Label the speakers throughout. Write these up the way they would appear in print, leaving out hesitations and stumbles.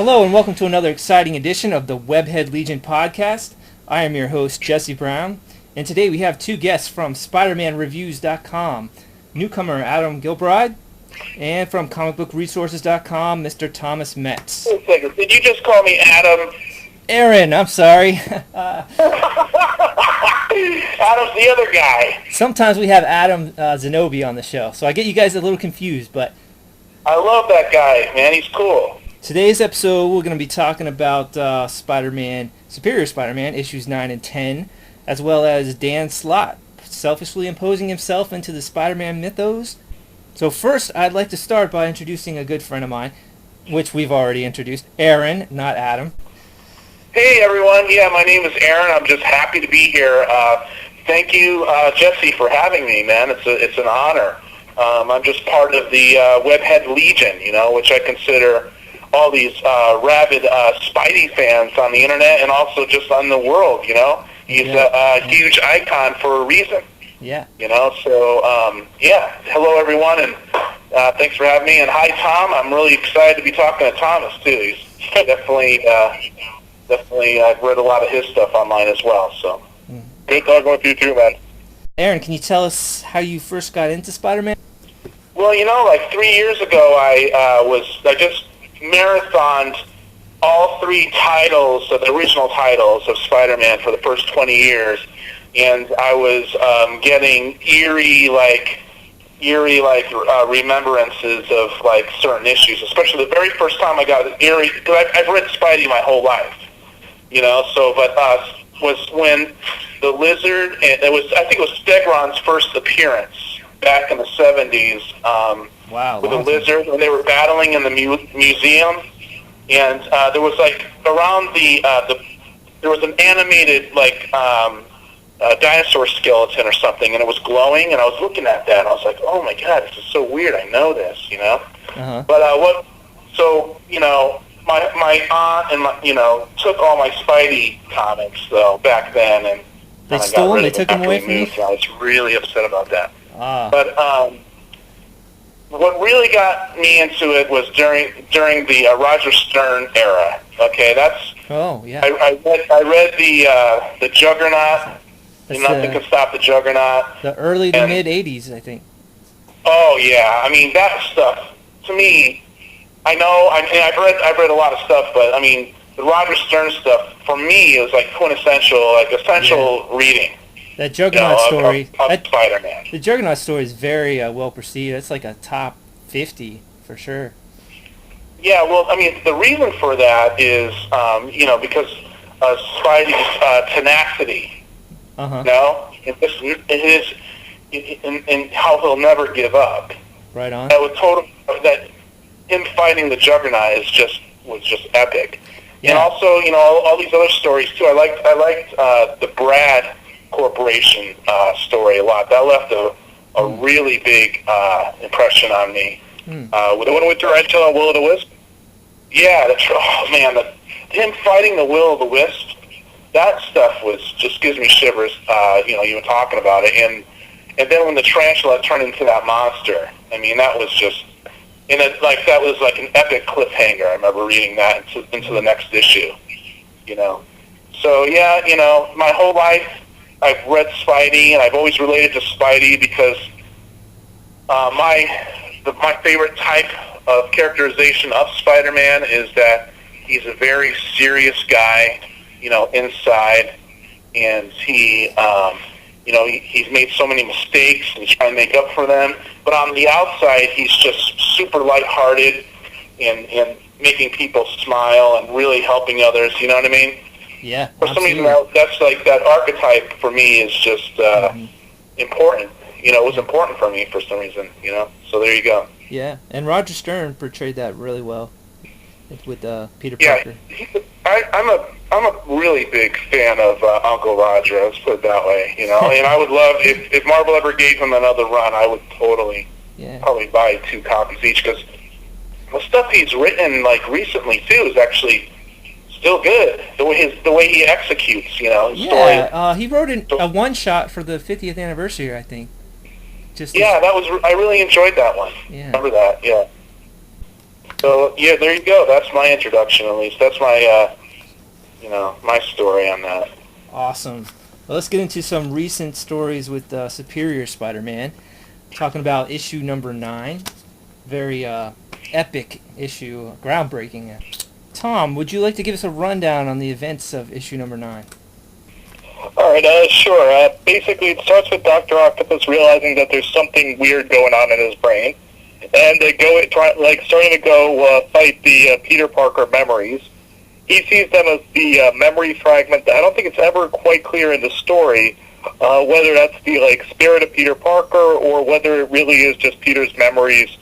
Speaker 1: Hello and welcome to another exciting edition of the Webhead Legion podcast. I am your host, Jesse Brown, and today we have two guests from SpiderManReviews.com, newcomer Adam Gilbride, and from ComicBookResources.com, Mr. Thomas Metz.
Speaker 2: Wait a second, did you just call me Adam?
Speaker 1: Aaron, I'm sorry.
Speaker 2: Adam's the other guy.
Speaker 1: Sometimes we have Adam Zenobi on the show, so I get you guys a little confused, but
Speaker 2: I love that guy, man. He's cool.
Speaker 1: today's episode, we're going to be talking about Spider-Man, Superior Spider-Man, issues 9 and 10, as well as Dan Slott, selfishly imposing himself into the Spider-Man mythos. So first, I'd like to start by introducing a good friend of mine, which we've already introduced, Aaron, not Adam.
Speaker 2: Hey, everyone. Yeah, my name is Aaron. I'm just happy to be here. Thank you, Jesse, for having me, man. It's an honor. I'm just part of the Webhead Legion, which I consider all these rabid Spidey fans on the internet and also just on the world, He's a huge icon for a reason.
Speaker 1: Yeah.
Speaker 2: So, hello, everyone, and thanks for having me. And hi, Tom. I'm really excited to be talking to Thomas, too. He's definitely, I've read a lot of his stuff online as well, so good talking with you, too, man.
Speaker 1: Aaron, can you tell us how you first got into Spider-Man?
Speaker 2: Well, like 3 years ago, I just marathoned all three titles, the original titles of Spider-Man for the first 20 years, and I was getting eerie remembrances of certain issues, especially the very first time I got eerie, because I've read Spidey my whole life, was when the Lizard, I think it was Stegron's first appearance back in the 70s, with the Lizard, when they were battling in the museum, and there was around there was an animated dinosaur skeleton or something, and it was glowing, and I was looking at that, and I was like, oh my god, this is so weird, I know this,
Speaker 1: Uh-huh.
Speaker 2: But my aunt and took all my Spidey comics though back then, and
Speaker 1: They stole them? They took them away from you?
Speaker 2: I was really upset about that.
Speaker 1: Ah.
Speaker 2: But what really got me into it was during the Roger Stern era. Okay, that's.
Speaker 1: Oh yeah.
Speaker 2: I read the Juggernaut. Nothing can stop the Juggernaut.
Speaker 1: The early to mid '80s, I think.
Speaker 2: Oh yeah, I mean that stuff. To me, I know. I've read a lot of stuff, but I mean the Roger Stern stuff for me is quintessential, essential reading.
Speaker 1: That Juggernaut story.
Speaker 2: Of Spider-Man.
Speaker 1: The Juggernaut story is very well perceived. It's like a top 50 for sure.
Speaker 2: Yeah, well, I mean, the reason for that is, because Spidey's tenacity.
Speaker 1: Uh-huh.
Speaker 2: And how he'll never give up.
Speaker 1: Right on.
Speaker 2: That him fighting the Juggernaut was just epic.
Speaker 1: Yeah.
Speaker 2: And also, all these other stories too. I liked the Brad Corporation story a lot. That left a really big impression on me. With the one with Tarantula and Will-O-the-Wisp? Yeah, him fighting the Will-O-the-Wisp, that stuff just gives me shivers, even talking about it. And then when the tarantula turned into that monster, I mean, that was just, that was like an epic cliffhanger. I remember reading that into the next issue, So, yeah, my whole life, I've read Spidey, and I've always related to Spidey because my favorite type of characterization of Spider-Man is that he's a very serious guy, inside, and he's made so many mistakes and he's trying to make up for them. But on the outside, he's just super lighthearted and making people smile and really helping others. You know what I mean?
Speaker 1: Yeah.
Speaker 2: For some reason, that's that archetype for me is just important. It was important for me for some reason. So there you go.
Speaker 1: Yeah, and Roger Stern portrayed that really well with Peter
Speaker 2: Parker. Yeah, I'm a really big fan of Uncle Roger. Let's put it that way. And I would love if Marvel ever gave him another run, I would totally probably buy 2 copies each because the stuff he's written recently too is actually still good. The way he executes, his story.
Speaker 1: He wrote a one-shot for the 50th anniversary, I think.
Speaker 2: I really enjoyed that one.
Speaker 1: Yeah.
Speaker 2: Remember that? Yeah. So yeah, there you go. That's my introduction, at least. That's my my story on that.
Speaker 1: Awesome. Well, let's get into some recent stories with Superior Spider-Man. Talking about issue number 9. Very epic issue, groundbreaking. Tom, would you like to give us a rundown on the events of issue number 9?
Speaker 2: All right, sure. Basically, it starts with Dr. Octopus realizing that there's something weird going on in his brain, and they starting to go fight the Peter Parker memories. He sees them as the memory fragment. I don't think it's ever quite clear in the story whether that's the spirit of Peter Parker or whether it really is just Peter's memories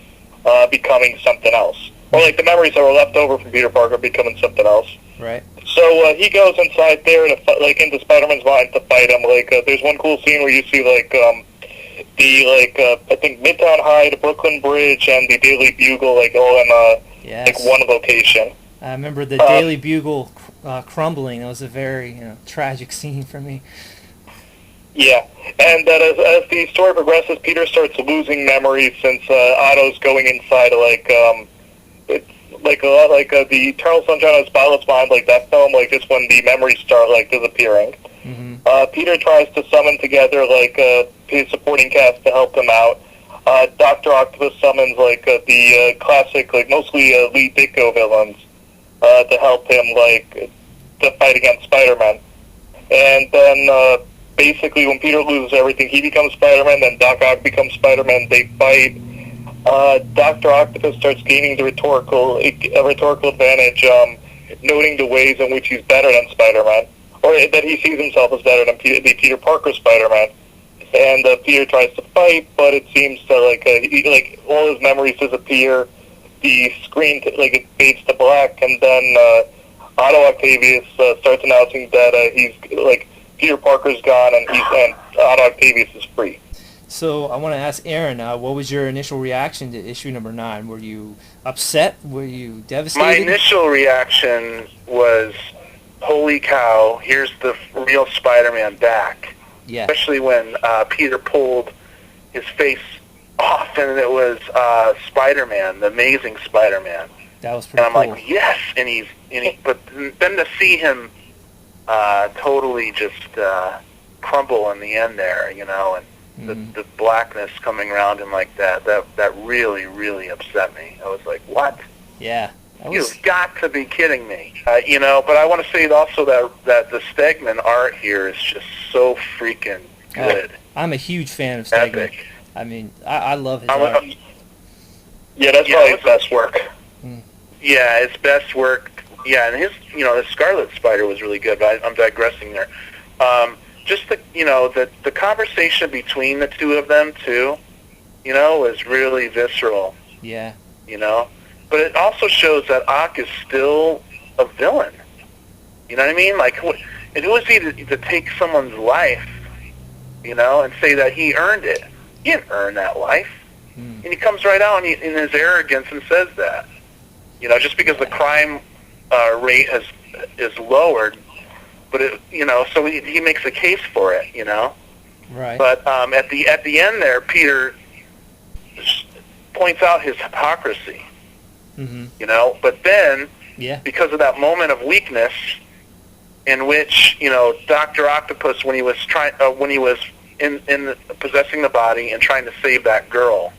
Speaker 2: becoming something else, or the memories that were left over from Peter Parker becoming something else.
Speaker 1: Right.
Speaker 2: So he goes inside there to into Spider-Man's mind to fight him. There's one cool scene where you see I think Midtown High, the Brooklyn Bridge, and the Daily Bugle all in
Speaker 1: Yes.
Speaker 2: one location.
Speaker 1: I remember the Daily Bugle crumbling. That was a very tragic scene for me.
Speaker 2: Yeah, and that as the story progresses, Peter starts losing memories since Otto's going inside it's a lot like the Eternal Sunshine of the Spotless Mind, that film, just when the memories start disappearing.
Speaker 1: Mm-hmm.
Speaker 2: Peter tries to summon together his supporting cast to help him out. Dr. Octopus summons the classic mostly Lee Ditko villains to help him to fight against Spider-Man. And then basically when Peter loses everything, he becomes Spider-Man, then Doc Ock becomes Spider-Man, they fight. Dr. Octopus starts gaining the rhetorical advantage, noting the ways in which he's better than Spider-Man, or that he sees himself as better than the Peter Parker Spider-Man. And Peter tries to fight, but it seems to all his memories disappear. The screen it fades to black, and then Otto Octavius starts announcing that he's Peter Parker's gone, and Otto Octavius is free.
Speaker 1: So I want to ask Aaron, what was your initial reaction to issue number 9? Were you upset? Were you devastated?
Speaker 2: My initial reaction was, holy cow, here's the real Spider-Man back.
Speaker 1: Yeah.
Speaker 2: Especially when Peter pulled his face off, and it was Spider-Man, the Amazing Spider-Man.
Speaker 1: That was pretty
Speaker 2: cool. And I'm like, yes, but then to see him totally just crumble in the end there, and the blackness coming around him like that really, really upset me. I was like, what?
Speaker 1: Yeah.
Speaker 2: You've got to be kidding me. But I want to say also that the Stegman art here is just so freaking good.
Speaker 1: I'm a huge fan of Stegman.
Speaker 2: Epic.
Speaker 1: I mean, I love his art.
Speaker 2: Yeah, that's probably his best work.
Speaker 1: Mm.
Speaker 2: Yeah, his best work. Yeah, and his Scarlet Spider was really good, but I'm digressing there. Just the conversation between the two of them too, was really visceral.
Speaker 1: Yeah.
Speaker 2: But it also shows that Ock is still a villain. You know what I mean? Who is he to take someone's life, and say that he earned it? He didn't earn that life. And he comes right out in his arrogance and says that. Just because the crime rate is lowered, but so he makes a case for it,
Speaker 1: Right.
Speaker 2: But at the end there, Peter points out his hypocrisy.
Speaker 1: Mm-hmm.
Speaker 2: But then,
Speaker 1: yeah,
Speaker 2: because of that moment of weakness, in which Dr. Octopus, when he was in possessing the body and trying to save that girl,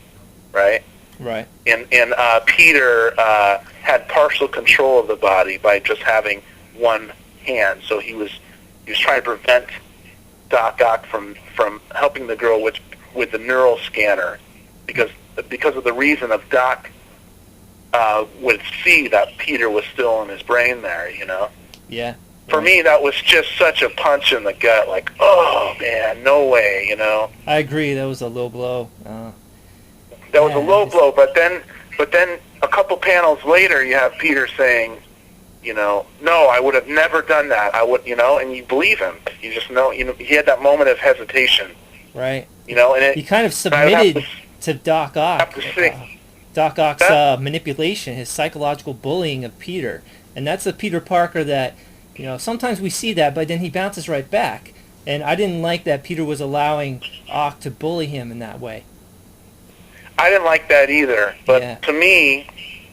Speaker 2: right?
Speaker 1: Right.
Speaker 2: And Peter had partial control of the body by just having one hand, so he was trying to prevent Doc Ock from helping the girl with the neural scanner, because of the reason of Doc would see that Peter was still in his brain there,
Speaker 1: Yeah.
Speaker 2: For me, that was just such a punch in the gut, oh man, no way,
Speaker 1: I agree, that was a low blow.
Speaker 2: That was a low blow, but then a couple panels later, you have Peter saying, no, I would have never done that. I would, and you believe him. You just know, he had that moment of hesitation.
Speaker 1: Right.
Speaker 2: And
Speaker 1: he kind of submitted to Doc Ock. Doc Ock's manipulation, his psychological bullying of Peter. And that's the Peter Parker that, sometimes we see that, but then he bounces right back. And I didn't like that Peter was allowing Ock to bully him in that way.
Speaker 2: I didn't like that either. But to me,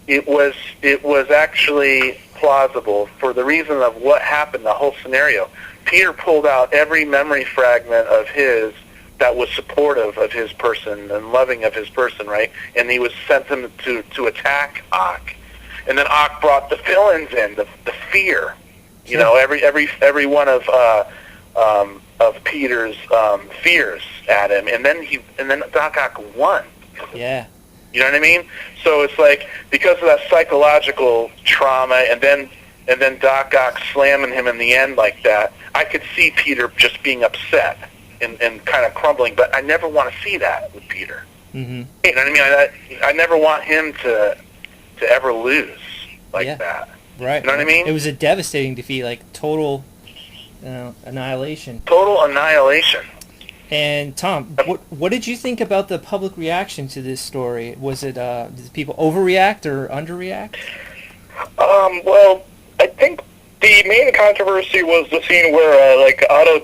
Speaker 2: it was actually plausible for the reason of what happened, the whole scenario. Peter pulled out every memory fragment of his that was supportive of his person and loving of his person, right? And he was sent him to attack Ock. And then Ock brought the fill-ins in, the fear. You know, every one of Peter's fears at him, and then Doc Ock won.
Speaker 1: Yeah.
Speaker 2: You know what I mean? So it's like, because of that psychological trauma, and then Doc Ock slamming him in the end like that, I could see Peter just being upset and kind of crumbling. But I never want to see that with Peter.
Speaker 1: Mm-hmm.
Speaker 2: You know what I mean? I never want him to ever lose like that.
Speaker 1: Right.
Speaker 2: You know what I mean?
Speaker 1: It was a devastating defeat, like total annihilation.
Speaker 2: Total annihilation.
Speaker 1: And Tom, what did you think about the public reaction to this story? Was it did people overreact or underreact?
Speaker 3: Well, I think the main controversy was the scene where Otto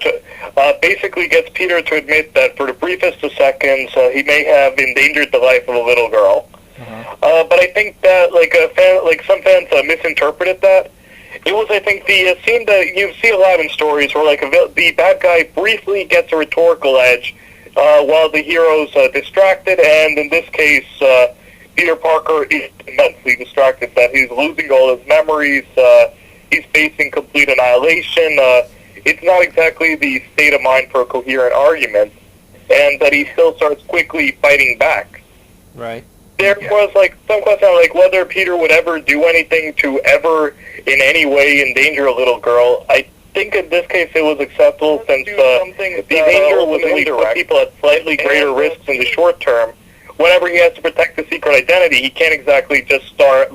Speaker 3: basically gets Peter to admit that for the briefest of seconds he may have endangered the life of a little girl.
Speaker 1: Uh-huh.
Speaker 3: But I think that some fans misinterpreted that. It was, I think, the scene that you see a lot in stories where the bad guy briefly gets a rhetorical edge while the hero's distracted, and in this case, Peter Parker is immensely distracted, that he's losing all his memories, he's facing complete annihilation. It's not exactly the state of mind for a coherent argument, and that he still starts quickly fighting back.
Speaker 1: Right.
Speaker 3: There was some question on whether Peter would ever do anything to ever in any way endanger a little girl. I think in this case it was acceptable since the danger was only put people at slightly greater risks in the short term. Whenever he has to protect the secret identity, he can't exactly just start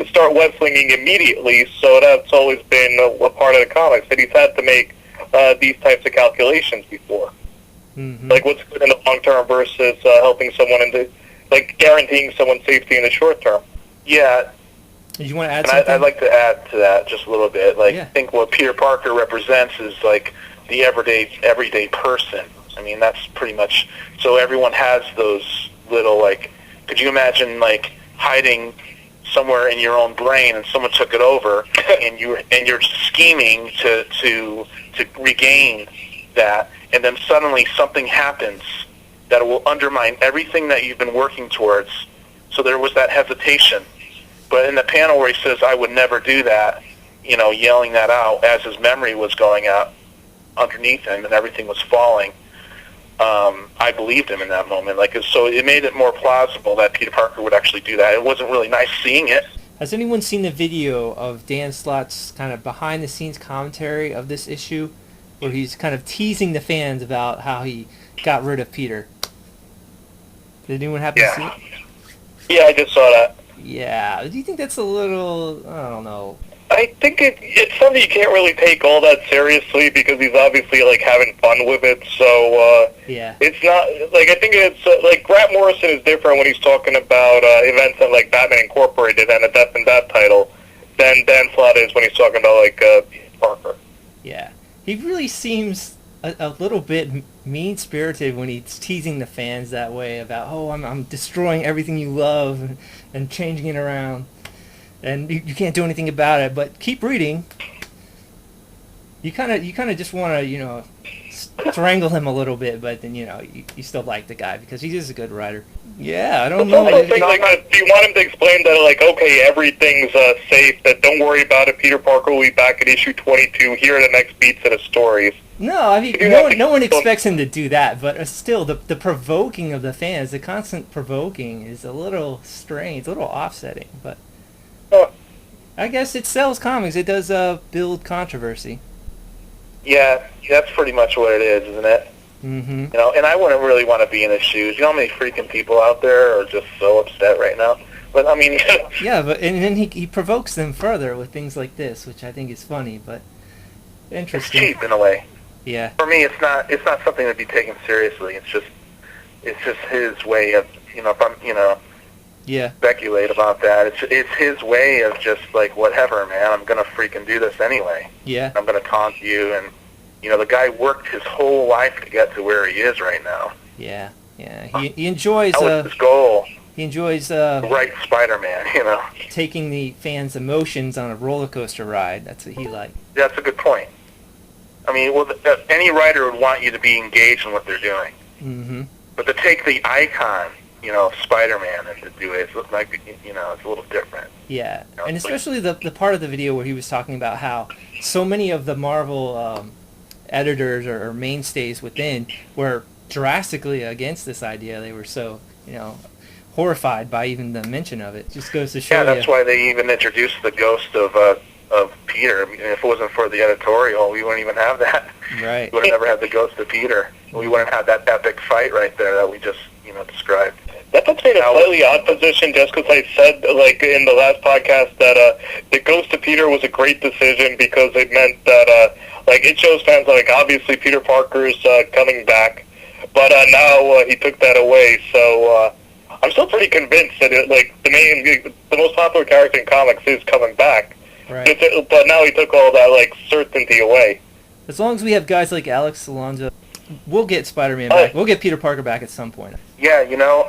Speaker 3: start web slinging immediately. So that's always been a part of the comics, that he's had to make these types of calculations before.
Speaker 1: Mm-hmm.
Speaker 3: What's good in the long term versus helping someone guaranteeing someone's safety in the short term.
Speaker 2: Yeah.
Speaker 1: Did you want to add
Speaker 2: And
Speaker 1: something?
Speaker 2: I'd like to add to that just a little bit.
Speaker 1: Yeah.
Speaker 2: I think what Peter Parker represents is the everyday person. I mean, that's pretty much, so everyone has those little, could you imagine hiding somewhere in your own brain and someone took it over and you're scheming to regain that, and then suddenly something happens that will undermine everything that you've been working towards. So there was that hesitation. But in the panel where he says, "I would never do that," yelling that out as his memory was going out underneath him and everything was falling, I believed him in that moment. So it made it more plausible that Peter Parker would actually do that. It wasn't really nice seeing it.
Speaker 1: Has anyone seen the video of Dan Slott's kind of behind-the-scenes commentary of this issue, where he's kind of teasing the fans about how he got rid of Peter? Did anyone happen to see it?
Speaker 3: Yeah, I just saw that.
Speaker 1: Yeah. Do you think that's a little, I don't know.
Speaker 3: I think it's something you can't really take all that seriously because he's obviously having fun with it. So
Speaker 1: Yeah.
Speaker 3: it's not I think it's Grant Morrison is different when he's talking about events in Batman Incorporated and a Death and That title than Dan Slott is when he's talking about Peter Parker.
Speaker 1: Yeah. He really seems a little bit mean-spirited when he's teasing the fans that way about, I'm destroying everything you love and changing it around, and you can't do anything about it. But keep reading. You kind of just want to strangle him a little bit, but then you still like the guy because he is a good writer. Yeah, I don't know.
Speaker 3: I think, do you want him to explain that, okay, everything's safe, that don't worry about it, Peter Parker will be back at issue 22, here are the next beats of the stories?
Speaker 1: No, I mean, no one expects him to do that, but still, the provoking of the fans, the constant provoking is a little strange, a little offsetting, but I guess it sells comics. It does build controversy.
Speaker 2: Yeah, that's pretty much what it is, isn't it?
Speaker 1: Mm-hmm.
Speaker 2: And I wouldn't really want to be in his shoes. You know how many freaking people out there are just so upset right now? But, I mean...
Speaker 1: Yeah, but and then he provokes them further with things like this, which I think is funny, but interesting.
Speaker 2: It's cheap in a way.
Speaker 1: Yeah.
Speaker 2: For me, it's not something to be taken seriously. It's just his way of, if I'm,
Speaker 1: Yeah.
Speaker 2: speculate about that. It's his way of just whatever, man. I'm gonna freaking do this anyway.
Speaker 1: Yeah.
Speaker 2: I'm gonna taunt you, and the guy worked his whole life to get to where he is right now.
Speaker 1: Yeah. Yeah. He enjoys.
Speaker 2: That was his goal.
Speaker 1: He enjoys
Speaker 2: right Spider-Man, you know.
Speaker 1: taking the fans' emotions on a roller coaster ride. That's what he liked.
Speaker 2: That's a good point. I mean, well, any writer would want you to be engaged in what they're doing.
Speaker 1: Mm-hmm.
Speaker 2: But to take the icon, you know, of Spider-Man and to do it, it's like, you know, it's a little different.
Speaker 1: Yeah,
Speaker 2: You know,
Speaker 1: and
Speaker 2: it's like-
Speaker 1: especially the part of the video where he was talking about how so many of the Marvel editors or mainstays within were drastically against this idea. They were so, you know, horrified by even the mention of it. Just goes to show
Speaker 2: Yeah, that's
Speaker 1: you.
Speaker 2: why they even introduced the ghost of Peter. I mean, if it wasn't for the editorial, we wouldn't even have that.
Speaker 1: Right.
Speaker 2: We would have never had the ghost of Peter. We wouldn't have that epic fight right there that we just, you know, described.
Speaker 3: That puts me in a slightly odd position just because I said, like, in the last podcast that the Ghost of Peter was a great decision because it meant that, like, it shows fans, like, obviously Peter Parker's coming back, but now he took that away, so I'm still pretty convinced that, the most popular character in comics is coming back.
Speaker 1: Right.
Speaker 3: But now he took all that, like, certainty away.
Speaker 1: As long as we have guys like Alex Alonso, we'll get Spider-Man back. We'll get Peter Parker back at some point.
Speaker 2: Yeah, you know,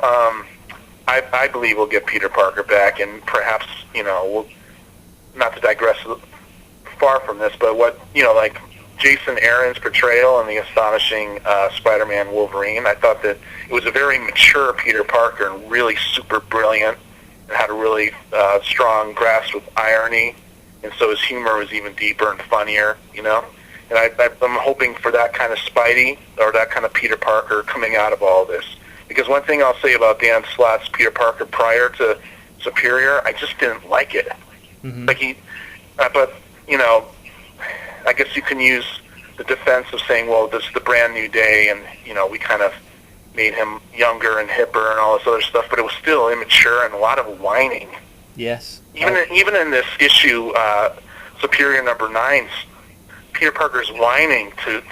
Speaker 2: I believe we'll get Peter Parker back, and perhaps, you know, we'll, not to digress far from this, but what, you know, like Jason Aaron's portrayal in the astonishing Spider-Man Wolverine, I thought that it was a very mature Peter Parker and really super brilliant and had a really strong grasp with irony, and so his humor was even deeper and funnier, you know? And I'm hoping for that kind of Spidey or that kind of Peter Parker coming out of all this. Because one thing I'll say about Dan Slott's Peter Parker prior to Superior, I just didn't like it.
Speaker 1: Mm-hmm.
Speaker 2: Like but, you know, I guess you can use the defense of saying, well, this is the brand new day, and, you know, we kind of made him younger and hipper and all this other stuff, but it was still immature and a lot of whining.
Speaker 1: Yes.
Speaker 2: Even in this issue, Superior number 9, Peter Parker's whining to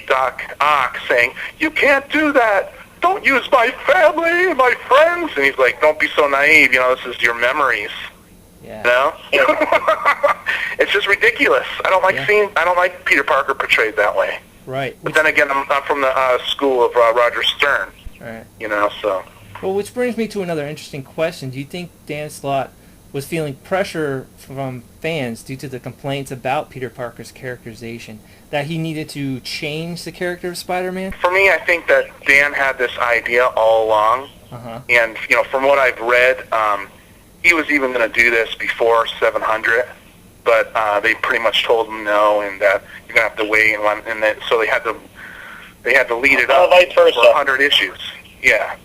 Speaker 2: Doc Ock, saying, "You can't do that. Don't use my family and my friends." And he's like, "Don't be so naive. You know, this is your memories."
Speaker 1: Yeah.
Speaker 2: You know? It's just ridiculous. I don't like Peter Parker portrayed that way.
Speaker 1: Right.
Speaker 2: But then again, I'm from the school of Roger Stern.
Speaker 1: Right.
Speaker 2: You know, so.
Speaker 1: Well, which brings me to another interesting question. Do you think Dan Slott was feeling pressure from fans due to the complaints about Peter Parker's characterization that he needed to change the character of Spider-Man?
Speaker 2: For me, I think that Dan had this idea all along.
Speaker 1: Uh-huh.
Speaker 2: And, you know, from what I've read, he was even going to do this before 700, but they pretty much told him no, and that you're going to have to wait, and then, so they had to lead it up
Speaker 3: vice versa.
Speaker 2: for 100 issues. Yeah.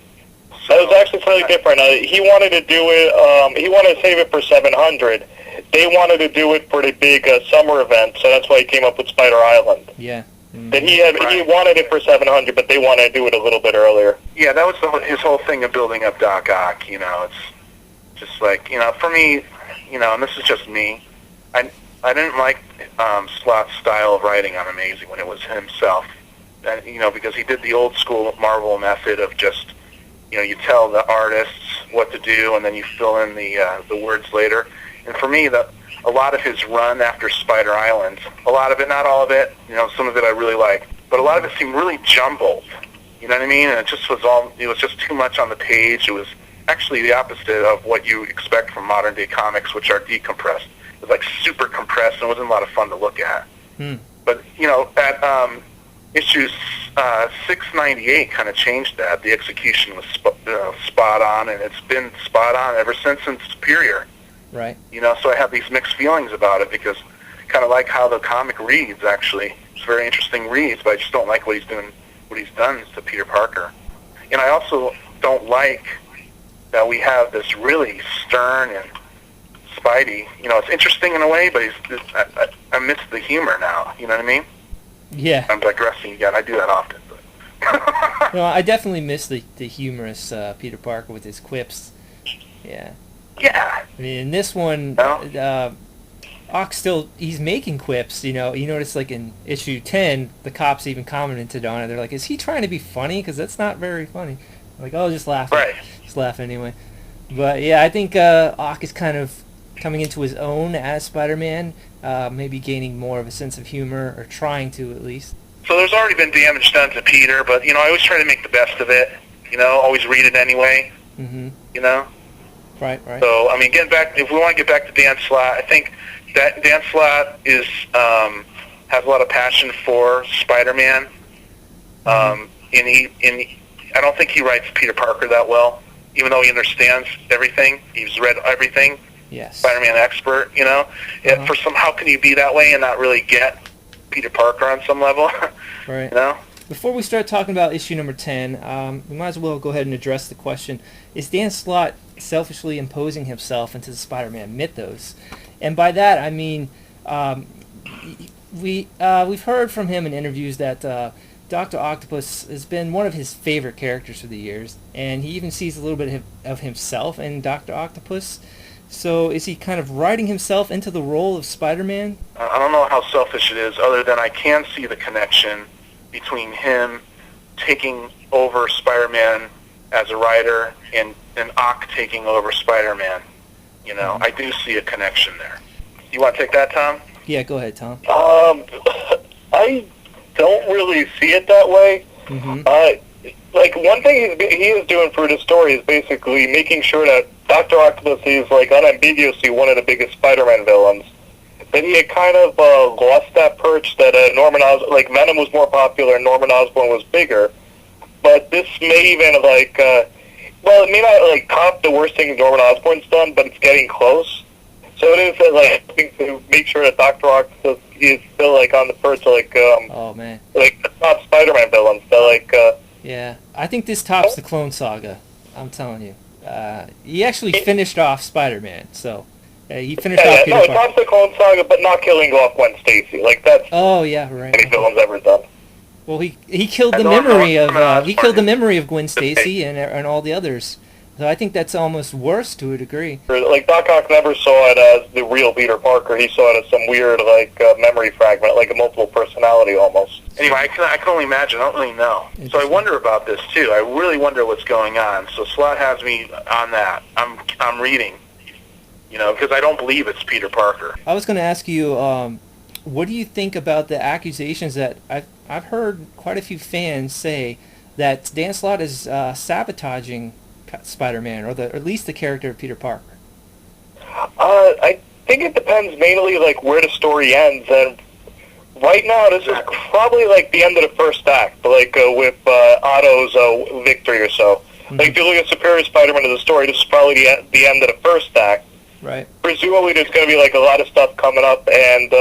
Speaker 3: That was actually slightly different. He wanted to do it. He wanted to save it for 700. They wanted to do it for the big summer event, so that's why he came up with Spider Island.
Speaker 1: Yeah. Mm-hmm.
Speaker 3: That he wanted it for 700, but they wanted to do it a little bit earlier.
Speaker 2: Yeah, that was his whole thing of building up Doc Ock. You know, it's just like, you know, for me, you know, and this is just me. I didn't like Slott's style of writing on Amazing when it was himself. And, you know, because he did the old school Marvel method of just, you know, you tell the artists what to do, and then you fill in the words later. And for me, a lot of his run after Spider Island, a lot of it, not all of it, you know, some of it I really liked, but a lot of it seemed really jumbled. You know what I mean? And it was just too much on the page. It was actually the opposite of what you expect from modern day comics, which are decompressed. It was like super compressed, and it wasn't a lot of fun to look at. But, you know, at issue 698 kind of changed that. The execution was spot on, and it's been spot on ever since in Superior.
Speaker 1: Right.
Speaker 2: You know, so I have these mixed feelings about it because kind of like how the comic reads, actually. It's very interesting reads, but I just don't like what he's done to Peter Parker. And I also don't like that we have this really stern and Spidey. You know, it's interesting in a way, but I miss the humor now. You know what I mean?
Speaker 1: Yeah.
Speaker 2: I'm digressing again. I do that often. But
Speaker 1: No, I definitely miss the humorous Peter Parker with his quips. Yeah.
Speaker 2: Yeah.
Speaker 1: I mean, in this one,
Speaker 2: No?
Speaker 1: Ock he's making quips, you know. You notice, like, in issue 10, the cops even commented on it. They're like, is he trying to be funny? Because that's not very funny. I'm like, oh, just laugh.
Speaker 2: Right.
Speaker 1: Just laugh anyway. But, yeah, I think Ock is kind of coming into his own as Spider-Man, maybe gaining more of a sense of humor, or trying to, at least.
Speaker 2: So there's already been damage done to Peter, but, you know, I always try to make the best of it. You know, always read it anyway.
Speaker 1: Mm-hmm.
Speaker 2: you know?
Speaker 1: Right.
Speaker 2: So, I mean, if we want to get back to Dan Slott, I think that Dan Slott has a lot of passion for Spider-Man. And I don't think he writes Peter Parker that well, even though he understands everything. He's read everything.
Speaker 1: Yes.
Speaker 2: Spider-Man expert, you know? How can you be that way and not really get Peter Parker on some level?
Speaker 1: Right.
Speaker 2: You know?
Speaker 1: Before we start talking about issue number 10, we might as well go ahead and address the question, is Dan Slott selfishly imposing himself into the Spider-Man mythos? And by that, I mean, we've heard from him in interviews that Dr. Octopus has been one of his favorite characters for the years, and he even sees a little bit of himself in Dr. Octopus. So is he kind of writing himself into the role of Spider-Man?
Speaker 2: I don't know how selfish it is, other than I can see the connection between him taking over Spider-Man as a writer and Ock taking over Spider-Man. You know, I do see a connection there. You want to take that, Tom?
Speaker 1: Yeah, go ahead, Tom.
Speaker 3: I don't really see it that way. Like, one thing he is doing for the story is basically making sure that Dr. Octopus is, like, unambiguously one of the biggest Spider-Man villains. That he had kind of lost that perch that Venom was more popular and Norman Osborn was bigger. But this may even, it may not, top the worst thing Norman Osborn's done, but it's getting close. So it is, to make sure that Dr. Octopus is still, on the perch,
Speaker 1: oh, man.
Speaker 3: the top Spider-Man villains. That,
Speaker 1: yeah, I think this tops the Clone Saga. I'm telling you. He actually finished off Spider-Man, so he finished off Peter
Speaker 3: Parker.
Speaker 1: Parker.
Speaker 3: Tops the Clone Saga, but not killing off Gwen Stacy. That's
Speaker 1: oh yeah, right.
Speaker 3: Any villain's ever done.
Speaker 1: Well, he killed the memory of Gwen Stacy and all the others. So I think that's almost worse to a degree.
Speaker 3: Doc Ock never saw it as the real Peter Parker. He saw it as some weird, memory fragment, like a multiple personality almost.
Speaker 2: Anyway, I can only imagine. I don't really know. So I wonder about this, too. I really wonder what's going on. So Slott has me on that. I'm reading, because I don't believe it's Peter Parker.
Speaker 1: I was going to ask you, what do you think about the accusations that I've heard quite a few fans say that Dan Slott is sabotaging Spider-Man, or at least the character of Peter Parker?
Speaker 3: I think it depends mainly where the story ends, and right now this is probably the end of the first act, with Otto's victory or so. If you look at Superior Spider-Man of the story, this is probably the end of the first act.
Speaker 1: Right.
Speaker 3: Presumably there's going to be a lot of stuff coming up, and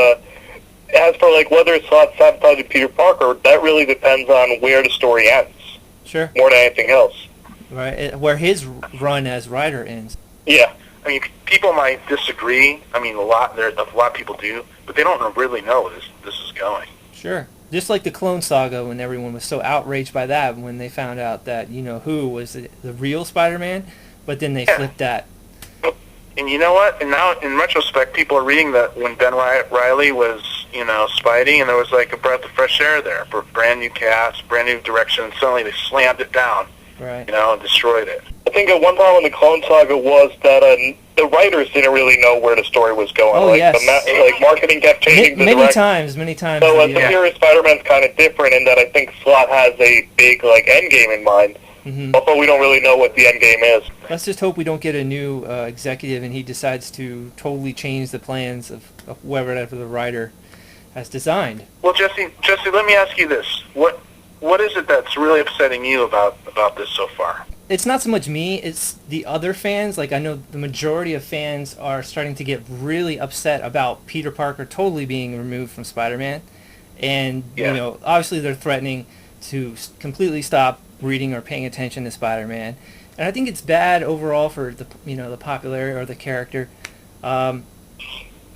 Speaker 3: as for whether it's not sabotaging Peter Parker, that really depends on where the story ends.
Speaker 1: Sure.
Speaker 3: More than anything else.
Speaker 1: Right, where his run as writer ends.
Speaker 3: Yeah.
Speaker 2: I mean, people might disagree. I mean, a lot of people do, but they don't really know where this is going.
Speaker 1: Sure. Just like the Clone Saga, when everyone was so outraged by that when they found out that, who was the real Spider-Man, but then they flipped that.
Speaker 2: And you know what? And now, in retrospect, people are reading that when Ben Reilly was, Spidey, and there was a breath of fresh air there for brand new cast, brand new direction, and suddenly they slammed it down.
Speaker 1: Right.
Speaker 2: And destroyed it.
Speaker 3: I think at one time when the Clone Saga was that the writers didn't really know where the story was going.
Speaker 1: Oh, yes.
Speaker 3: Marketing kept changing the direction.
Speaker 1: Many times.
Speaker 3: So Superior Spider-Man's kind of different in that I think Slott has a big end game in mind. Although we don't really know what the end game is.
Speaker 1: Let's just hope we don't get a new executive and he decides to totally change the plans of whatever the writer has designed.
Speaker 2: Well, Jesse, let me ask you this: What is it that's really upsetting you about this so far?
Speaker 1: It's not so much me, it's the other fans. I know the majority of fans are starting to get really upset about Peter Parker totally being removed from Spider-Man. And, obviously they're threatening to completely stop reading or paying attention to Spider-Man. And I think it's bad overall for the popularity or the character. And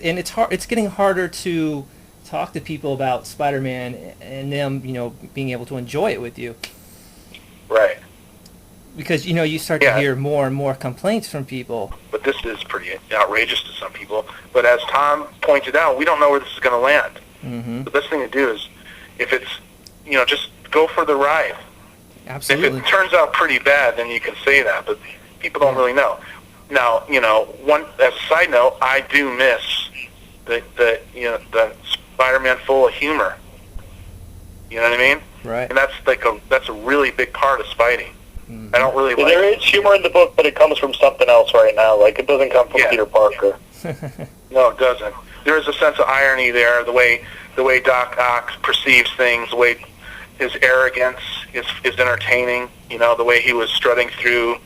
Speaker 1: it's getting harder to talk to people about Spider-Man and them, being able to enjoy it with you.
Speaker 2: Right.
Speaker 1: Because, you start to hear more and more complaints from people.
Speaker 2: But this is pretty outrageous to some people. But as Tom pointed out, we don't know where this is going to land.
Speaker 1: Mm-hmm.
Speaker 2: The best thing to do is, if it's, just go for the ride.
Speaker 1: Absolutely.
Speaker 2: If it turns out pretty bad, then you can say that. But people don't really know. Now, as a side note, I do miss the Spider-Man full of humor. You know what I mean?
Speaker 1: Right.
Speaker 2: And that's a really big part of Spidey. I don't really like.
Speaker 3: There is humor in the book, but it comes from something else right now. Like, it doesn't come from
Speaker 2: Yeah.
Speaker 3: Peter Parker.
Speaker 2: No, it doesn't. There is a sense of irony there. The way Doc Ock perceives things, the way his arrogance is entertaining. You know, the way he was strutting through.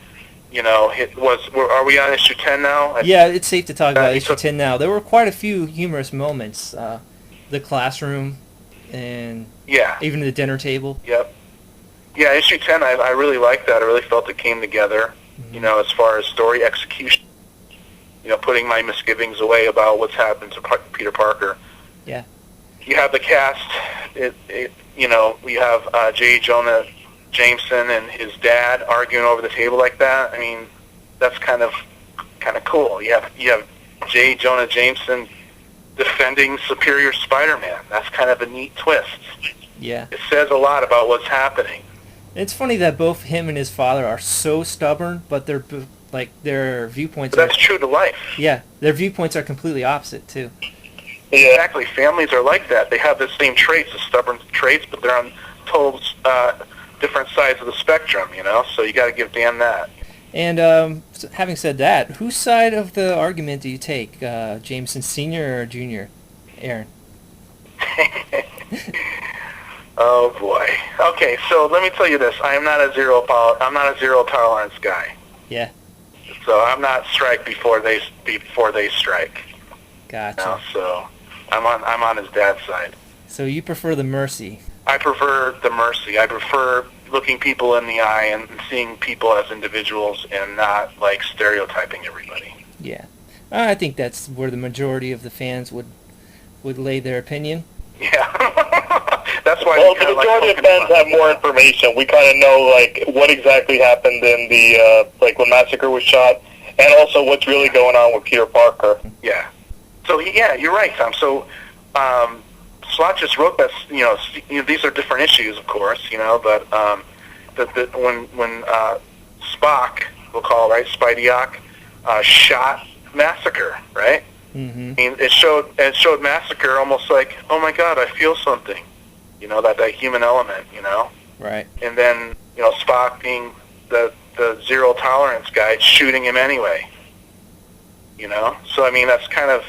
Speaker 2: You know, are we on issue 10 now?
Speaker 1: Yeah, it's safe to talk about
Speaker 2: he
Speaker 1: issue
Speaker 2: took-
Speaker 1: 10 now. There were quite a few humorous moments. The classroom and
Speaker 2: Yeah.
Speaker 1: even the dinner table.
Speaker 2: Yep. Yeah, issue 10, I really liked that. I really felt it came together, you know, as far as story execution. You know, putting my misgivings away about what's happened to Peter Parker.
Speaker 1: Yeah.
Speaker 2: You have the cast, you know, we have J. Jonah Jameson and his dad arguing over the table like that. I mean, that's kind of cool. You have J. Jonah Jameson defending Superior Spider-Man. That's kind of a neat twist.
Speaker 1: Yeah.
Speaker 2: It says a lot about what's happening.
Speaker 1: It's funny that both him and his father are so stubborn, but their viewpoints
Speaker 2: But
Speaker 1: are
Speaker 2: that's true to life.
Speaker 1: their viewpoints are completely opposite too.
Speaker 3: Yeah.
Speaker 2: Exactly. Families are like that. They have the same traits, the stubborn traits, but they're on total different sides of the spectrum, you know? So you got to give Dan that.
Speaker 1: And having said that, whose side of the argument do you take, Jameson Sr. or Jr.? Aaron.
Speaker 2: Oh boy. Okay, so let me tell you this: I'm not a zero tolerance guy.
Speaker 1: Yeah.
Speaker 2: So I'm not strike before they strike.
Speaker 1: Gotcha.
Speaker 2: You know, so I'm on his dad's side.
Speaker 1: So you prefer the mercy.
Speaker 2: I prefer the mercy. I prefer looking people in the eye and seeing people as individuals and not like stereotyping everybody.
Speaker 1: Yeah. I think that's where the majority of the fans would lay their opinion.
Speaker 2: Yeah. That's why.
Speaker 3: Well,
Speaker 2: we
Speaker 3: the
Speaker 2: kinda
Speaker 3: majority
Speaker 2: like
Speaker 3: of fans have more information. We kind of know, like, what exactly happened in the, like, when Massacre was shot, and also what's really going on with Peter Parker.
Speaker 2: Yeah. So you're right, Tom. So Slott just wrote that. You know, these are different issues, of course. You know, but when Spock, we'll call it, right, Spidey-Ock, shot Massacre, right?
Speaker 1: Mm-hmm.
Speaker 2: I mean, it showed Massacre almost like, oh my God, I feel something. You know, that human element. You know.
Speaker 1: Right.
Speaker 2: And then, you know, Spock being the zero tolerance guy, shooting him anyway. You know, so I mean, that's kind of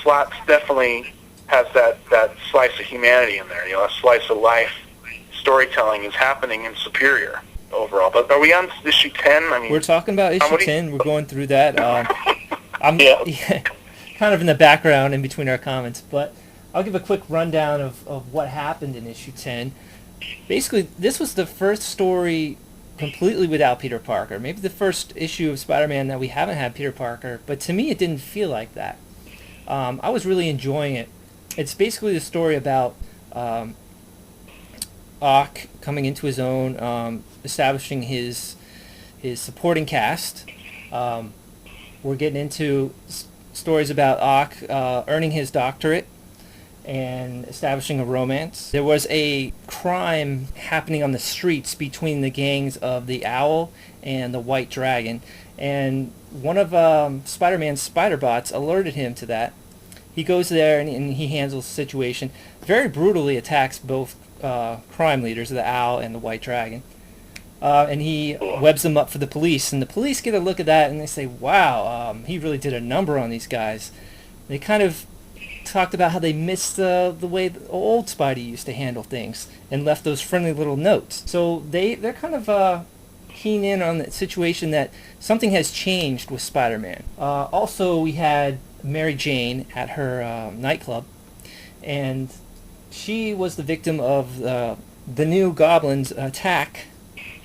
Speaker 2: Slott definitely has that slice of humanity in there. You know, a slice of life. Storytelling is happening in Superior overall. But are we on issue 10? I mean,
Speaker 1: We're talking about issue 10. We're going through that. I'm
Speaker 3: Yeah.
Speaker 1: kind of in the background in between our comments, but I'll give a quick rundown of what happened in issue 10. Basically, this was the first story completely without Peter Parker. Maybe the first issue of Spider-Man that we haven't had Peter Parker, but to me it didn't feel like that. I was really enjoying it. It's basically the story about Ock coming into his own, establishing his supporting cast. We're getting into stories about Ock earning his doctorate and establishing a romance. There was a crime happening on the streets between the gangs of the Owl and the White Dragon, and one of Spider-Man's spider bots alerted him to that. He goes there and he handles the situation. Very brutally attacks both crime leaders, the Owl and the White Dragon. And he webs them up for the police. And the police get a look at that and they say, wow, he really did a number on these guys. They kind of talked about how they missed the way the old Spidey used to handle things and left those friendly little notes. So they're kind of keen in on the situation that something has changed with Spider-Man. Also, we had Mary Jane at her nightclub, and she was the victim of the new Goblin's attack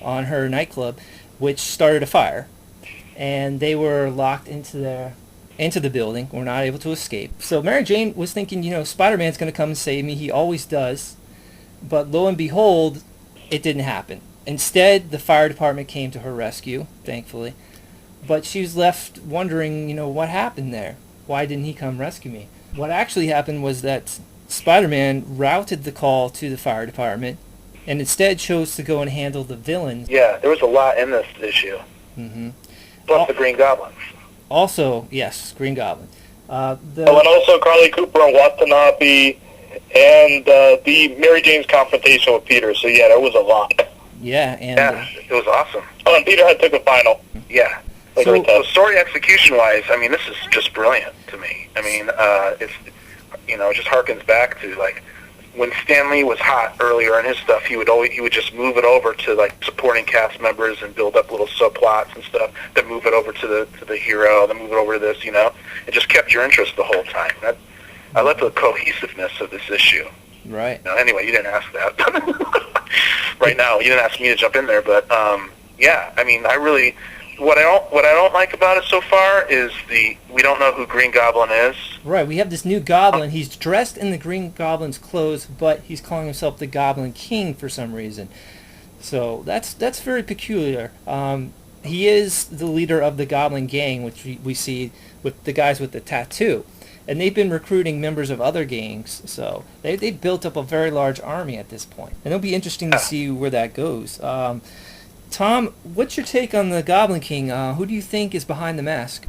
Speaker 1: on her nightclub, which started a fire, and they were locked into the building, were not able to escape. So Mary Jane was thinking, you know, Spider-Man's going to come and save me. He always does. But lo and behold, it didn't happen. Instead, the fire department came to her rescue, thankfully. But she was left wondering, you know, what happened there? Why didn't he come rescue me? What actually happened was that Spider-Man routed the call to the fire department and instead chose to go and handle the villains.
Speaker 2: Yeah, there was a lot in this issue.
Speaker 1: Mm-hmm.
Speaker 2: Plus the Green Goblin.
Speaker 1: Also, yes, Green Goblin.
Speaker 3: And also Carly Cooper and Watanabe, and the Mary Jane's confrontation with Peter. So yeah, there was a lot.
Speaker 1: Yeah, and
Speaker 2: Yeah, it was awesome.
Speaker 3: Oh, and Peterhead took the final.
Speaker 2: Yeah.
Speaker 1: So-
Speaker 2: So story execution-wise, I mean, this is just brilliant to me. I mean, it just harkens back to like when Stan Lee was hot earlier in his stuff. He would just move it over to like supporting cast members and build up little subplots and stuff. Then move it over to the hero. Then move it over to this. It just kept your interest the whole time. I love the cohesiveness of this issue.
Speaker 1: right.
Speaker 2: Anyway, you didn't ask that. Right now, you didn't ask me to jump in there, but yeah, I mean, what I don't like about it so far is we don't know who Green Goblin is.
Speaker 1: Right, we have this new Goblin. He's dressed in the Green Goblin's clothes, but he's calling himself the Goblin King for some reason. So that's very peculiar. He is the leader of the Goblin Gang, which we see with the guys with the tattoo. And they've been recruiting members of other gangs, so they built up a very large army at this point. And it'll be interesting to see where that goes. Tom, what's your take on the Goblin King? Who do you think is behind the mask?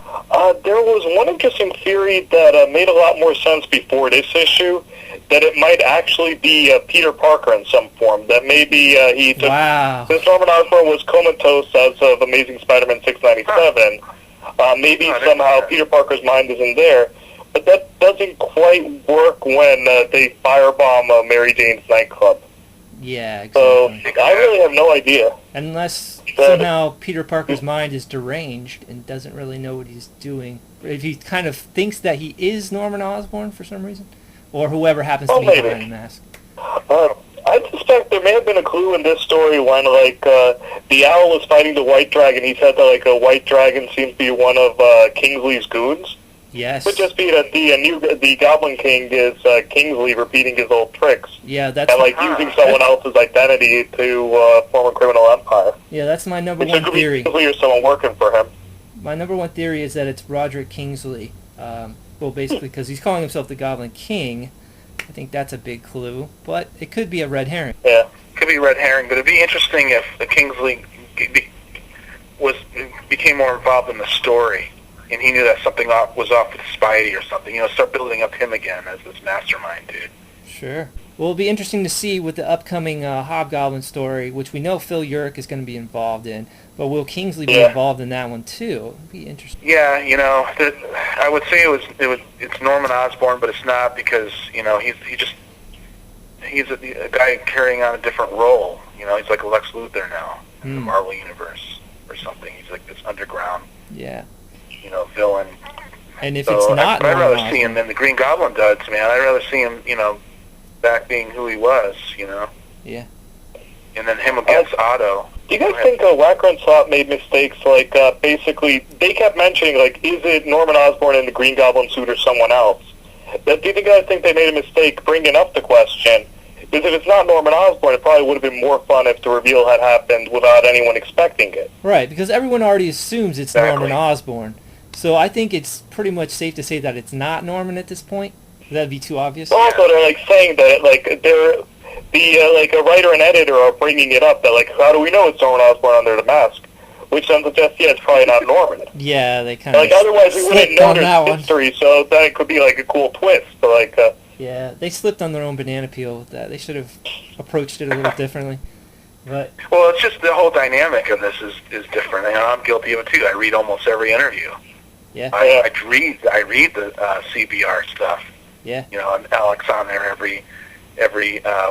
Speaker 3: There was one interesting theory that made a lot more sense before this issue, that it might actually be Peter Parker in some form. That maybe he took...
Speaker 1: Wow.
Speaker 3: Since Norman Osborn was comatose as of Amazing Spider-Man 697, maybe somehow Peter Parker's mind isn't there. But that doesn't quite work when they firebomb Mary Jane's nightclub.
Speaker 1: Yeah,
Speaker 3: So
Speaker 1: exactly.
Speaker 3: I really have no idea.
Speaker 1: Unless somehow Peter Parker's mind is deranged and doesn't really know what he's doing. If he kind of thinks that he is Norman Osborn for some reason. Or whoever happens to be
Speaker 3: maybe.
Speaker 1: behind the mask.
Speaker 3: I suspect there may have been a clue in this story when, like, the owl was fighting the white dragon. He said that, like, a white dragon seems to be one of Kingsley's goons.
Speaker 1: Yes.
Speaker 3: Could just be that the Goblin King is Kingsley repeating his old tricks
Speaker 1: Yeah, that's
Speaker 3: and, like, using someone else's identity to form a criminal empire.
Speaker 1: yeah, that's my number
Speaker 3: Which
Speaker 1: one
Speaker 3: could be
Speaker 1: theory.
Speaker 3: Kingsley or someone working for him.
Speaker 1: My number one theory is that it's Roderick Kingsley. Well, basically, because he's calling himself the Goblin King. I think that's a big clue, but it could be a red herring.
Speaker 3: Yeah.
Speaker 2: Could be red herring, but it'd be interesting if the Kingsley became more involved in the story, and he knew that something was off with Spidey or something. Start building up him again as this mastermind dude.
Speaker 1: Sure. Well, it'll be interesting to see with the upcoming Hobgoblin story, which we know Phil Urich is going to be involved in, but will Kingsley be involved in that one too? It'll be interesting.
Speaker 2: Yeah, I would say it's Norman Osborn, but it's not because he's a guy carrying on a different role. He's like a Lex Luthor now in the Marvel universe or something. He's like this underground,
Speaker 1: Yeah.
Speaker 2: villain.
Speaker 1: And if
Speaker 2: So
Speaker 1: it's not
Speaker 2: I'd
Speaker 1: Norman
Speaker 2: rather see him
Speaker 1: Osborn,
Speaker 2: than the Green Goblin does, man. I'd rather see him, back being who he was,
Speaker 1: Yeah.
Speaker 2: And then him against Otto.
Speaker 3: Do you guys think Wacker and Slott made mistakes? Like, basically, they kept mentioning, like, is it Norman Osborn in the Green Goblin suit or someone else? Do you guys think they made a mistake bringing up the question? Because if it's not Norman Osborn, it probably would have been more fun if the reveal had happened without anyone expecting it.
Speaker 1: Right, because everyone already assumes it's
Speaker 2: Exactly.
Speaker 1: Norman Osborn. So I think it's pretty much safe to say that it's not Norman at this point. That'd be too obvious.
Speaker 3: Also, they're, like, saying that, like, they're... like a writer and editor are bringing it up that, like, how do we know it's Norman Osborn under the mask? Which then suggests, yeah, it's probably not Norman.
Speaker 1: Yeah, they kind of
Speaker 3: Like, otherwise we wouldn't
Speaker 1: slipped
Speaker 3: know
Speaker 1: on that
Speaker 3: there's
Speaker 1: one.
Speaker 3: history, so then it could be, like, a cool twist. But, like,
Speaker 1: Yeah, they slipped on their own banana peel with that. They should have approached it a little differently. But
Speaker 2: Well, it's just the whole dynamic of this is different. I'm guilty of it too. I read almost every interview.
Speaker 1: yeah,
Speaker 2: I read the CBR stuff.
Speaker 1: yeah,
Speaker 2: And Alex on there every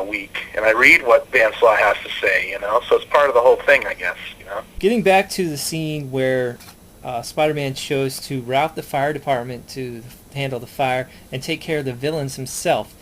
Speaker 2: week, and I read what Dan Slott has to say. So it's part of the whole thing, I guess.
Speaker 1: Getting back to the scene where Spider-Man chose to route the fire department to handle the fire and take care of the villains himself.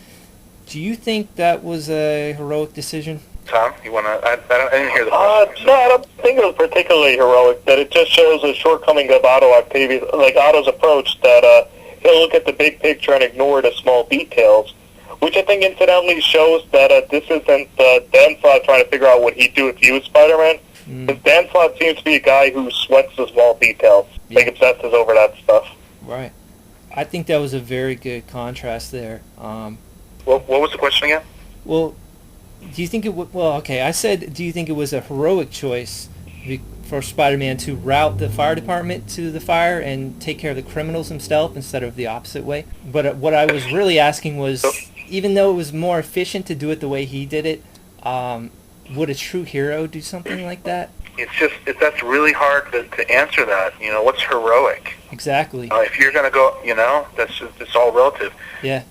Speaker 1: Do you think that was a heroic decision?
Speaker 2: Tom, you wanna? I didn't hear the question.
Speaker 3: no, I don't think it was particularly heroic. That it just shows a shortcoming of Otto's approach. That he'll look at the big picture and ignore the small details, which I think incidentally shows that this isn't Dan Slott trying to figure out what he'd do if he was Spider-Man. Because Dan Slott seems to be a guy who sweats the small details, like obsesses over that stuff.
Speaker 1: Right. I think that was a very good contrast there.
Speaker 2: What was the question again?
Speaker 1: Well, do you think it would? Well, okay. I said, do you think it was a heroic choice for Spider-Man to route the fire department to the fire and take care of the criminals himself instead of the opposite way? But what I was really asking was, even though it was more efficient to do it the way he did it, would a true hero do something like that?
Speaker 2: That's really hard to answer that. What's heroic?
Speaker 1: Exactly.
Speaker 2: If you're going to go, it's all relative.
Speaker 1: Yeah.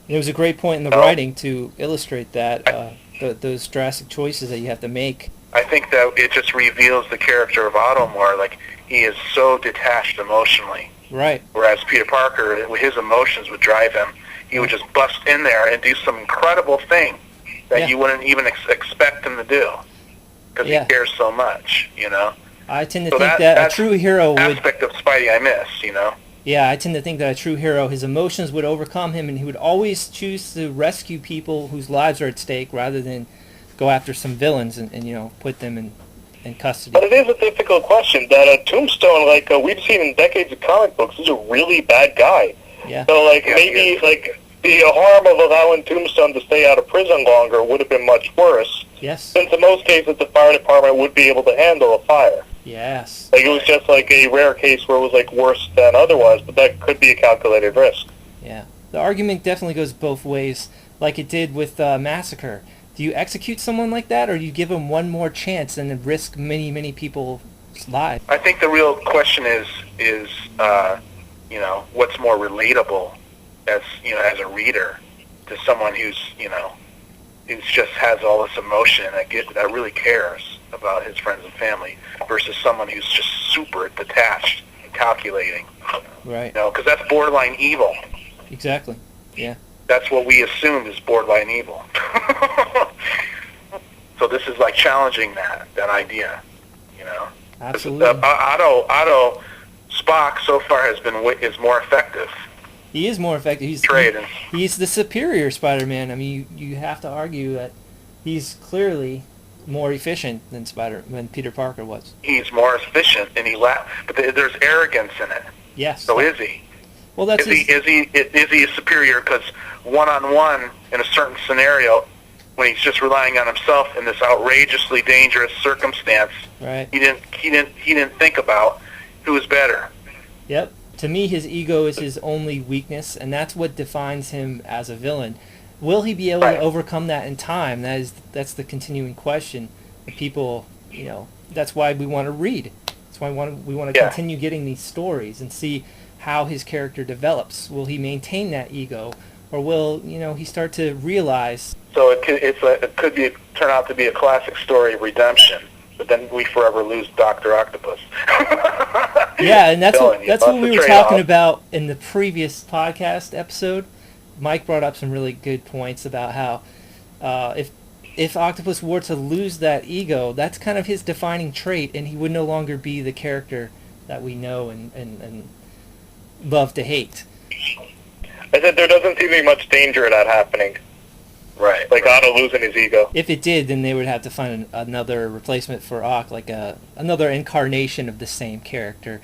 Speaker 1: It was a great point in the writing to illustrate that, those drastic choices that you have to make.
Speaker 2: I think that it just reveals the character of Otto more. Like, he is so detached emotionally.
Speaker 1: Right.
Speaker 2: Whereas Peter Parker, his emotions would drive him. He would just bust in there and do some incredible thing that you wouldn't even expect him to do, because he cares so much,
Speaker 1: I tend to think that a true hero would...
Speaker 2: aspect of Spidey I miss,
Speaker 1: Yeah, I tend to think that a true hero, his emotions would overcome him, and he would always choose to rescue people whose lives are at stake rather than go after some villains and put them in custody.
Speaker 3: But it is a difficult question. That Tombstone, like we've seen in decades of comic books, is a really bad guy.
Speaker 1: Yeah.
Speaker 3: So maybe the harm of allowing Tombstone to stay out of prison longer would have been much worse.
Speaker 1: Yes.
Speaker 3: Since in most cases the fire department would be able to handle a fire.
Speaker 1: Yes.
Speaker 3: It was just a rare case where it was worse than otherwise, but that could be a calculated risk.
Speaker 1: Yeah. The argument definitely goes both ways, like it did with Massacre. Do you execute someone like that, or do you give him one more chance and then risk many, many people's lives?
Speaker 2: I think the real question is what's more relatable as a reader to someone who's just has all this emotion that really cares about his friends and family versus someone who's just super detached and calculating.
Speaker 1: Right.
Speaker 2: Because that's borderline evil.
Speaker 1: Exactly. Yeah.
Speaker 2: That's what we assumed is borderline evil. So this is challenging that idea,
Speaker 1: Absolutely.
Speaker 2: Otto Spock so far is more effective.
Speaker 1: He is more effective. He's the superior Spider-Man. I mean, you have to argue that he's clearly more efficient than Peter Parker was.
Speaker 2: He's more efficient, and but there's arrogance in it.
Speaker 1: Yes.
Speaker 2: So is he?
Speaker 1: Well, that's
Speaker 2: is he superior because one-on-one in a certain scenario, when he's just relying on himself in this outrageously dangerous circumstance,
Speaker 1: right?
Speaker 2: He didn't think about who's better.
Speaker 1: Yep. To me, his ego is his only weakness, and that's what defines him as a villain. Will he be able to overcome that in time? That's the continuing question. The people, that's why we want to read. That's why we want to continue getting these stories and see how his character develops. Will he maintain that ego, or will he start to realize?
Speaker 2: So it could turn out to be a classic story of redemption, but then we forever lose Dr. Octopus.
Speaker 1: Yeah, and that's what we were talking about in the previous podcast episode. Mike brought up some really good points about how if Octopus were to lose that ego, that's kind of his defining trait, and he would no longer be the character that we know and love to hate.
Speaker 3: I said there doesn't seem to be much danger of that happening.
Speaker 2: Right.
Speaker 3: Otto losing his ego.
Speaker 1: If it did, then they would have to find another replacement for Ock, another incarnation of the same character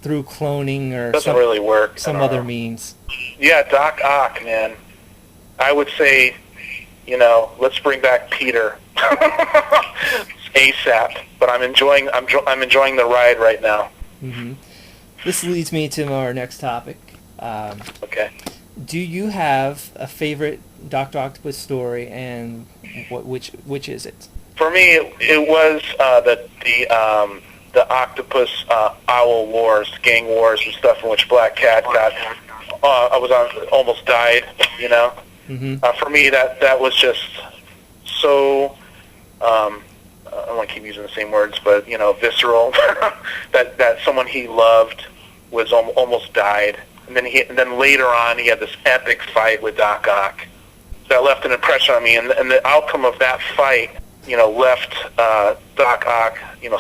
Speaker 1: through cloning or
Speaker 2: doesn't really work.
Speaker 1: Some other means.
Speaker 2: Yeah, Doc Ock, man. I would say, let's bring back Peter ASAP. But I'm enjoying the ride right now.
Speaker 1: Mm-hmm. This leads me to our next topic.
Speaker 2: Okay.
Speaker 1: Do you have a favorite Dr. Octopus story, and which is it?
Speaker 2: For me, it was the Octopus Owl Wars, Gang Wars, and stuff in which Black Cat almost died.
Speaker 1: Mm-hmm.
Speaker 2: For me, that was just so. I don't want to keep using the same words, but visceral. that someone he loved was almost died. And then later on, he had this epic fight with Doc Ock that left an impression on me. And the outcome of that fight, left Doc Ock,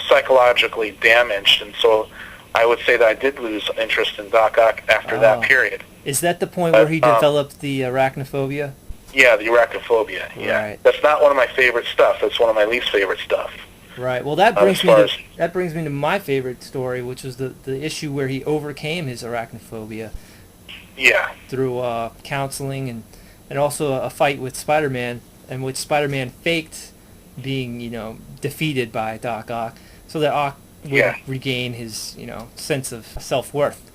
Speaker 2: psychologically damaged. And so I would say that I did lose interest in Doc Ock after that period.
Speaker 1: Is that the point where he developed the arachnophobia?
Speaker 2: Yeah, the arachnophobia. Yeah,
Speaker 1: right.
Speaker 2: That's not one of my favorite stuff. That's one of my least favorite stuff.
Speaker 1: Right. Well, that brings me to my favorite story, which was the issue where he overcame his arachnophobia.
Speaker 2: Yeah.
Speaker 1: Through counseling and also a fight with Spider-Man, in which Spider-Man faked being defeated by Doc Ock, so that Ock would regain his sense of self-worth.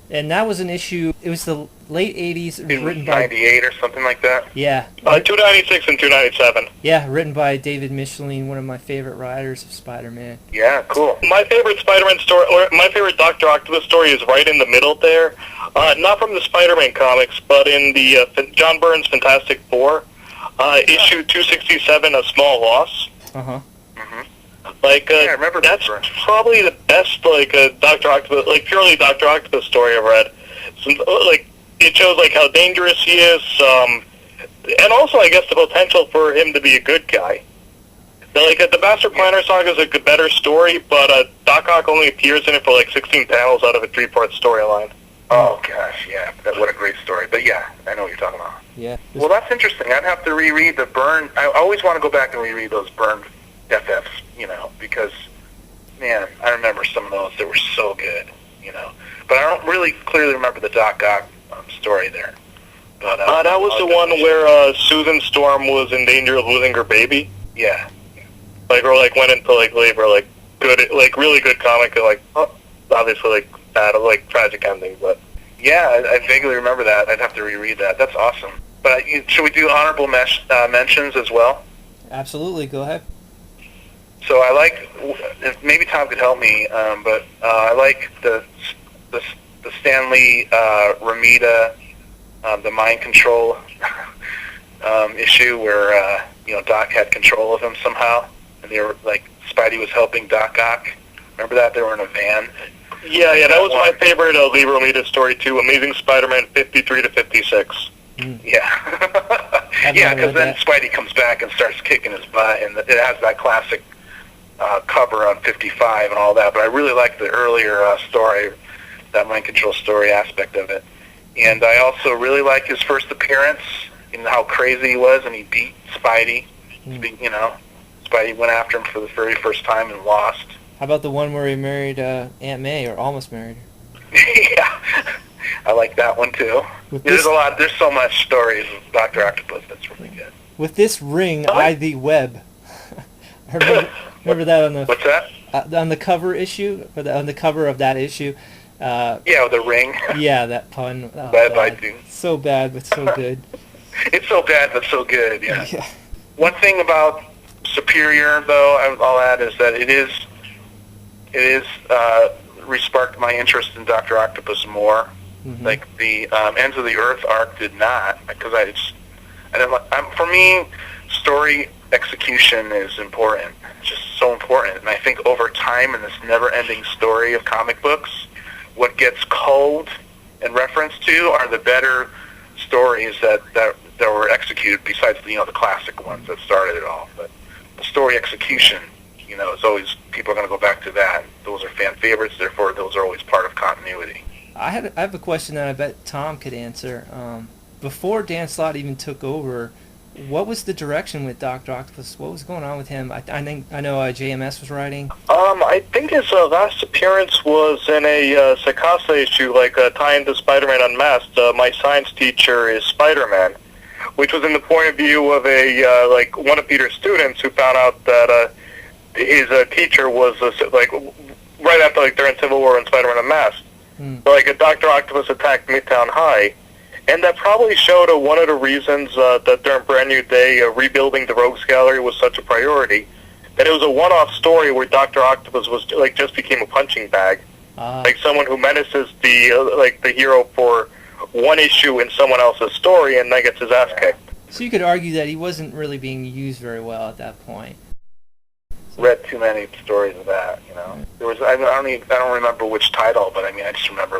Speaker 1: And that was an issue. It was the late 80s. It was
Speaker 2: In
Speaker 1: written by...
Speaker 2: 98 or something like that.
Speaker 1: Yeah.
Speaker 3: 296 and 297.
Speaker 1: Yeah, written by David Michelin, one of my favorite writers of Spider-Man.
Speaker 2: Yeah, cool.
Speaker 3: My favorite Spider-Man story, or my favorite Doctor Octopus story, is right in the middle there. Not from the Spider-Man comics, but in the John Byrne's Fantastic Four, issue 267, A Small Loss.
Speaker 1: Uh-huh.
Speaker 3: Like,
Speaker 2: Yeah, I remember that
Speaker 3: that's
Speaker 2: story.
Speaker 3: probably the best, like, Doctor Octopus, like, purely Doctor Octopus story I've read. Some, like, it shows, like, how dangerous he is, and also, I guess, the potential for him to be a good guy. Like, the Master Planner saga is a better story, but Doc Ock only appears in it for, like, 16 panels out of a 3-part storyline.
Speaker 2: Oh, gosh, yeah. What a great story. But, yeah, I know what you're talking about.
Speaker 1: Yeah.
Speaker 2: Well, that's interesting. I'd have to reread the Byrne. I always want to go back and reread those Byrne FFs, because, man, I remember some of those. They were so good, But I don't really clearly remember the Doc Ock story there. But
Speaker 3: That was the one where Susan Storm was in danger of losing her baby.
Speaker 2: Yeah.
Speaker 3: Like, or, like, went into, like, labor, like, good, like, really good comic, and, like, obviously, like, bad, like, tragic ending, but...
Speaker 2: Yeah, I vaguely remember that. I'd have to reread that. That's awesome. But should we do honorable mentions as well?
Speaker 1: Absolutely. Go ahead.
Speaker 2: So I like, maybe Tom could help me, but I like the Stan Lee Ramita, the mind control issue where Doc had control of him somehow, and they were like Spidey was helping Doc Ock. Remember that they were in a van.
Speaker 3: Yeah, that was my favorite Lee Romita story too. Amazing Spider-Man 53 to 56.
Speaker 2: Yeah,
Speaker 1: I've
Speaker 2: yeah,
Speaker 1: never
Speaker 2: because
Speaker 1: read
Speaker 2: then
Speaker 1: that.
Speaker 2: Spidey comes back and starts kicking his butt, and it has that classic cover on 55 and all that. But I really like the earlier story, that mind control story aspect of it. And I also really like his first appearance and how crazy he was, and he beat Spidey. Spidey went after him for the very first time and lost.
Speaker 1: How about the one where he married Aunt May, or almost married her?
Speaker 2: Yeah, I like that one too.
Speaker 1: With
Speaker 2: There's
Speaker 1: this-
Speaker 2: a lot. There's so much stories of Dr. Octopus that's really good.
Speaker 1: With this ring, I the web. I remember that on the
Speaker 2: What's that?
Speaker 1: on the cover issue, or on the cover of that issue.
Speaker 2: Yeah, with the ring.
Speaker 1: Yeah, that pun. Oh,
Speaker 2: Bad by
Speaker 1: God.
Speaker 2: two.
Speaker 1: So bad, but so good.
Speaker 2: It's so bad but so good. Yeah.
Speaker 1: Yeah.
Speaker 2: One thing about Superior, though, I'll add is that it is re-sparked my interest in Dr. Octopus more.
Speaker 1: Mhm.
Speaker 2: Like the Ends of the Earth arc did not, because I didn't like. For me, story execution is important. It's just so important, and I think over time in this never-ending story of comic books, what gets culled and referenced to are the better stories that were executed. Besides the classic ones that started it all, but the story execution, is always, people are going to go back to that. Those are fan favorites, therefore those are always part of continuity.
Speaker 1: I have a question that I bet Tom could answer. Before Dan Slott even took over, what was the direction with Dr. Octopus? What was going on with him? I know JMS was writing.
Speaker 3: I think his last appearance was in a Sakasa issue, like tying to Spider-Man Unmasked. My science teacher is Spider-Man, which was in the point of view of one of Peter's students who found out that his teacher was right after during Civil War and Spider-Man Unmasked. So, Dr. Octopus attacked Midtown High, and that probably showed one of the reasons that during Brand New Day, rebuilding the Rogues Gallery was such a priority. That it was a one-off story where Dr. Octopus was just became a punching bag, like someone who menaces the hero for one issue in someone else's story, and then gets his ass kicked.
Speaker 1: So you could argue that he wasn't really being used very well at that point.
Speaker 2: Read too many stories of that, There was I don't remember which title, but I just remember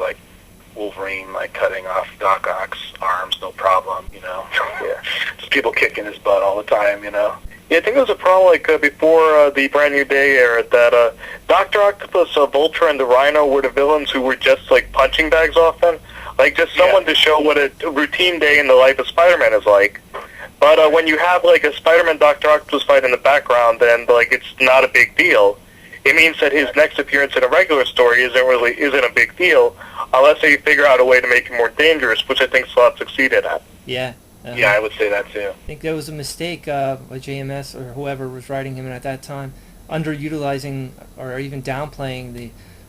Speaker 2: Wolverine cutting off Doc Ock's arms, no problem, Yeah. Just people kicking his butt all the time, Yeah,
Speaker 3: I think it was a problem before the Brand New Day era that Dr. Octopus, Vulture, and the Rhino were the villains who were just punching bags often, just someone to show what a routine day in the life of Spider-Man is like. But when you have a Spider-Man Dr. Octopus fight in the background, then it's not a big deal. It means that his next appearance in a regular story isn't a big deal, unless they figure out a way to make him more dangerous, which I think Slott succeeded at.
Speaker 1: Yeah.
Speaker 2: Yeah, I would say that too.
Speaker 1: I think there was a mistake by JMS or whoever was writing him at that time, underutilizing or even downplaying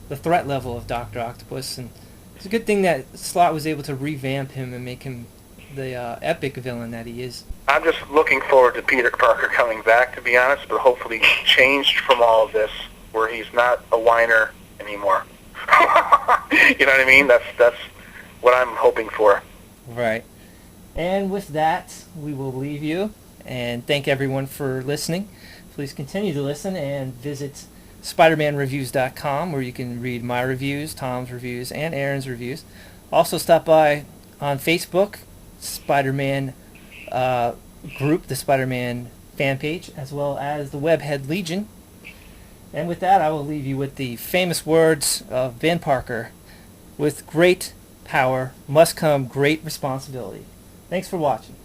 Speaker 1: the threat level of Dr. Octopus, and It's a good thing that Slott was able to revamp him and make him the epic villain that he is.
Speaker 2: I'm just looking forward to Peter Parker coming back, to be honest, but hopefully changed from all of this, where he's not a whiner anymore. You know what I mean? That's what I'm hoping for.
Speaker 1: Right. And with that, we will leave you and thank everyone for listening. Please continue to listen and visit SpidermanReviews.com, where you can read my reviews, Tom's reviews, and Aaron's reviews. Also stop by on Facebook, Spider-Man group, the Spider-Man fan page, as well as the Webhead Legion. And with that, I will leave you with the famous words of Ben Parker: with great power must come great responsibility. Thanks for watching.